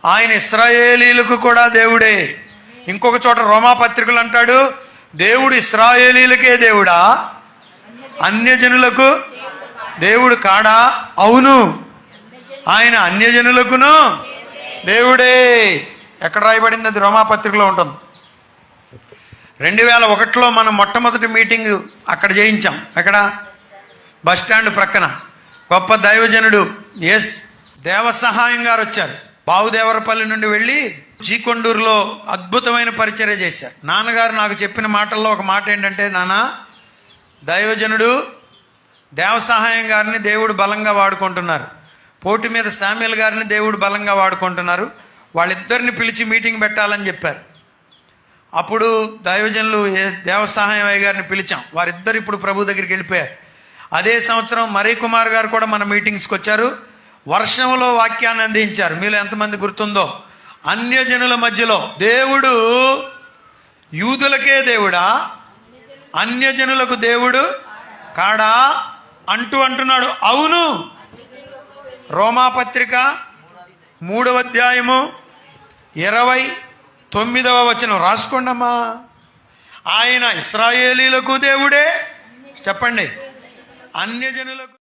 ఆయన ఇశ్రాయేలీలకు కూడా దేవుడే. ఇంకొక చోట రోమాపత్రికలు అంటాడు, దేవుడు ఇశ్రాయేలీలకే దేవుడా, అన్యజనులకు దేవుడు కాడా? అవును, ఆయన అన్యజనులకును దేవుడే. ఎక్కడ రాయబడింది? అది రోమాపత్రికలో ఉంటుంది. 2001లో మనం మొట్టమొదటి మీటింగ్ అక్కడ చేయించాం. అక్కడ బస్ స్టాండ్ ప్రక్కన గొప్ప దైవజనుడు ఎస్ దేవసహాయం గారు వచ్చారు. బావుదేవరపల్లి నుండి వెళ్ళి చీకొండూరులో అద్భుతమైన పరిచర్య చేశారు. నాన్నగారు నాకు చెప్పిన మాటల్లో ఒక మాట ఏంటంటే, నాన్న, దైవజనుడు దేవసహాయం గారిని దేవుడు బలంగా వాడుకుంటున్నారు, పోటీ మీద శామ్యుల్ గారిని దేవుడు బలంగా వాడుకుంటున్నారు, వాళ్ళిద్దరిని పిలిచి మీటింగ్ పెట్టాలని చెప్పారు. అప్పుడు దైవజనులు దేవసహాయం అయ్య గారిని పిలిచాం. వారిద్దరు ఇప్పుడు ప్రభు దగ్గరికి వెళ్ళిపోయారు. అదే సంవత్సరం మరీ కుమార్ గారు కూడా మన మీటింగ్స్కి వచ్చారు. వర్షంలో వాక్యాన్ని అందించారు. మీలో ఎంతమంది గుర్తుందో? అన్యజనుల మధ్యలో దేవుడు యూదులకే దేవుడా, అన్యజనులకు దేవుడు కాడా అంటున్నాడు. అవును, రోమాపత్రిక 3వ అధ్యాయము 29వ వచనం రాసుకోండమ్మా. ఆయన ఇశ్రాయేలీలకు దేవుడే, చెప్పండి, అన్యజనులకు